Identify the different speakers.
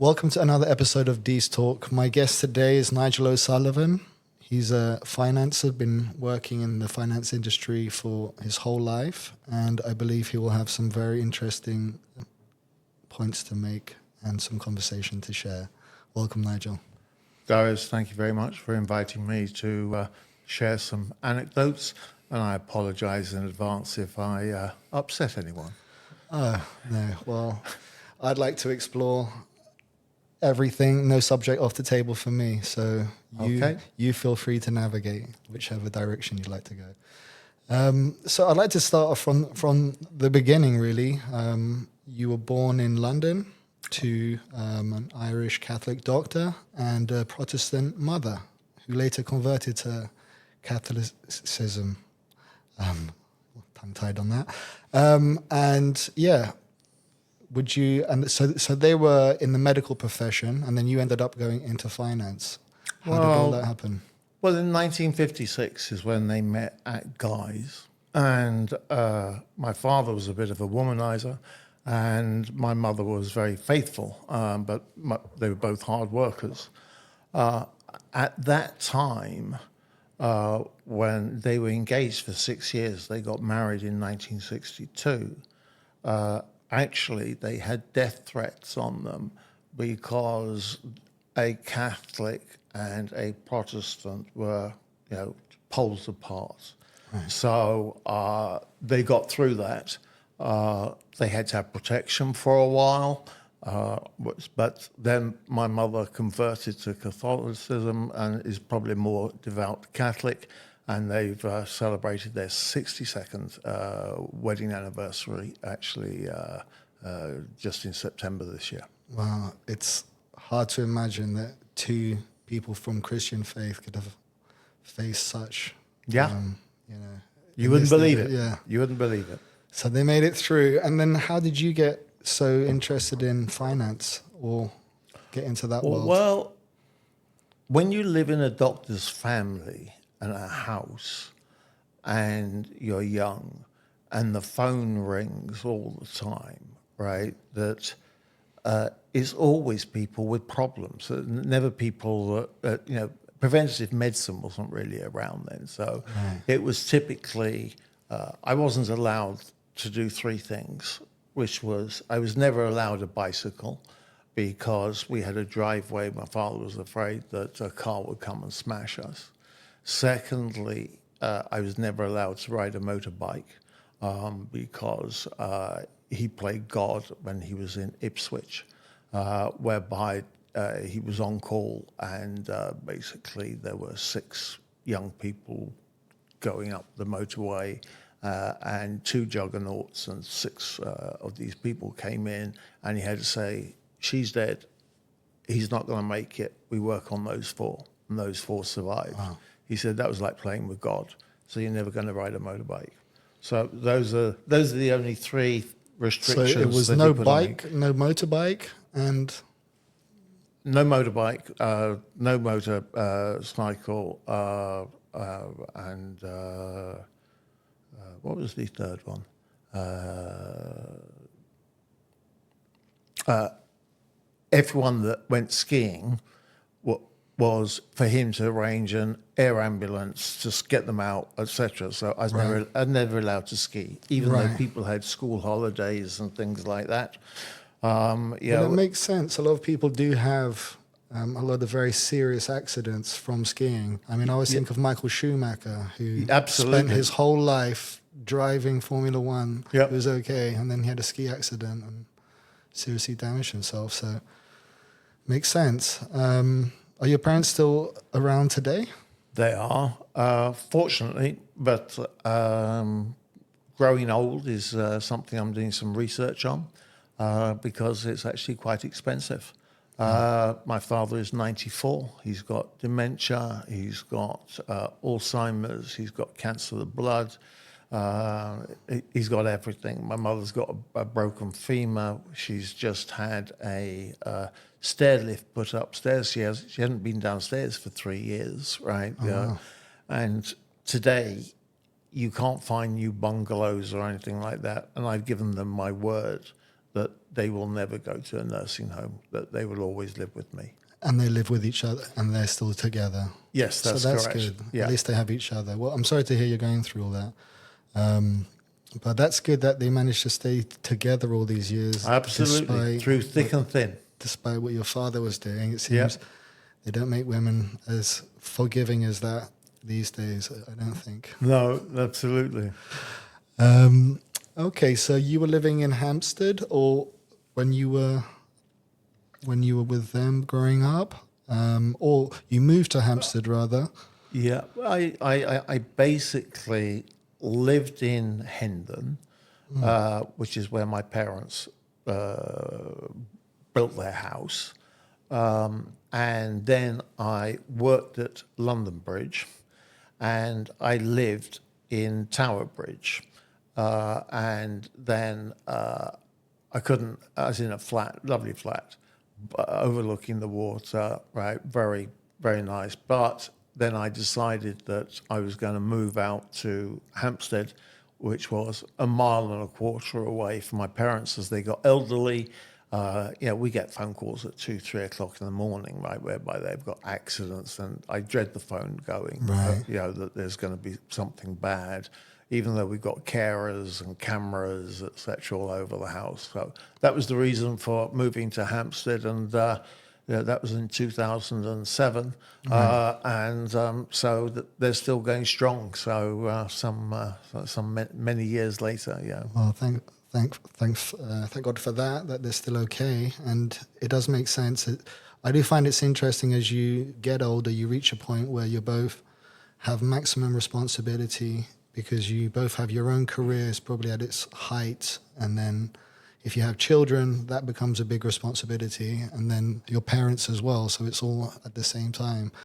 Speaker 1: Welcome to another episode of Dee's Talk. My guest today is Nigel O'Sullivan. He's a financer, been working in the finance industry for his whole life, and I believe he will have some very interesting points to make and some conversation to share. Welcome, Nigel.
Speaker 2: Darius, thank you very much for inviting me to share some anecdotes, and I apologize in advance if I upset anyone.
Speaker 1: No, well, I'd like to explore everything, no subject off the table for me, so you feel free to navigate whichever direction you'd like to go. So I'd like to start off from the beginning, really. You were born in London to an Irish Catholic doctor and a Protestant mother who later converted to Catholicism. Tongue-tied on that. So they were in the medical profession, and then you ended up going into finance. How did all that happen?
Speaker 2: Well, in 1956 is when they met at Guy's, and my father was a bit of a womanizer, and my mother was very faithful, but they were both hard workers. At that time, when they were engaged for 6 years, they got married in 1962. Actually, they had death threats on them because a Catholic and a Protestant were, poles apart. Right. So they got through that. They had to have protection for a while, but then my mother converted to Catholicism and is probably more devout Catholic, and they've celebrated their 62nd wedding anniversary, actually, just in September this year.
Speaker 1: Wow, it's hard to imagine that two people from Christian faith could have faced such.
Speaker 2: You wouldn't believe it.
Speaker 1: Yeah,
Speaker 2: you wouldn't believe it.
Speaker 1: So they made it through. And then how did you get so interested in finance or get into that world?
Speaker 2: Well, when you live in a doctor's family and a house and you're young and the phone rings all the time, right, that it's always people with problems, never people that, preventative medicine wasn't really around then. So It was typically, I wasn't allowed to do three things, which was I was never allowed a bicycle because we had a driveway. My father was afraid that a car would come and smash us. Secondly, I was never allowed to ride a motorbike because he played God when he was in Ipswich, whereby he was on call, and basically there were 6 young people going up the motorway, and 2 juggernauts, and 6 of these people came in, and he had to say, "She's dead. He's not going to make it. We work on those 4, and those 4 survived." Wow. He said that was like playing with God. So you're never going to ride a motorbike. So those are the only 3 restrictions.
Speaker 1: So it was no bike, no motorbike, and
Speaker 2: no motorbike, no motorcycle, and what was the third one? Everyone that went skiing was for him to arrange an air ambulance to get them out, etc. So I was never allowed to ski, even though people had school holidays and things like that.
Speaker 1: Well, it makes sense. A lot of people do have a lot of very serious accidents from skiing. I mean, I always think of Michael Schumacher, who spent his whole life driving Formula One. It was okay, and then he had a ski accident and seriously damaged himself. So makes sense. Are your parents still around today?
Speaker 2: They are, fortunately, but growing old is something I'm doing some research on because it's actually quite expensive. My father is 94. He's got dementia. He's got Alzheimer's. He's got cancer of the blood. He's got everything. My mother's got a broken femur. She's just had a stair lift put upstairs. She hasn't been downstairs for 3 years, right?
Speaker 1: Wow.
Speaker 2: And today, you can't find new bungalows or anything like that. And I've given them my word that they will never go to a nursing home, that they will always live with me.
Speaker 1: And they live with each other, and they're still together.
Speaker 2: Yes, that's
Speaker 1: so that's
Speaker 2: correct.
Speaker 1: good.
Speaker 2: Yeah.
Speaker 1: At least they have each other. Well, I'm sorry to hear you're going through all that. But that's good that they managed to stay together all these years.
Speaker 2: Absolutely, through thick and thin.
Speaker 1: Despite what your father was doing, it seems they don't make women as forgiving as that these days, I don't think.
Speaker 2: No, absolutely.
Speaker 1: Okay, so you were living in Hampstead, or when you were with them growing up, or you moved to Hampstead rather?
Speaker 2: Yeah, I basically lived in Hendon, which is where my parents built their house. And then I worked at London Bridge, and I lived in Tower Bridge. And then I couldn't, I was in a flat, lovely flat, overlooking the water, right? Very, very nice. But then I decided that I was going to move out to Hampstead, which was 1.25 miles away from my parents as they got elderly. We get phone calls at 2, 3 o'clock in the morning, right, whereby they've got accidents, and I dread the phone going,
Speaker 1: right.
Speaker 2: That there's going to be something bad, even though we've got carers and cameras, etc., all over the house. So that was the reason for moving to Hampstead, and that was in 2007, so they're still going strong. So many years later, yeah.
Speaker 1: Well, thank God for that they're still okay, and it does make sense. I do find it's interesting as you get older, you reach a point where you both have maximum responsibility because you both have your own careers probably at its height, and then if you have children, that becomes a big responsibility, and then your parents as well. So it's all at the same time.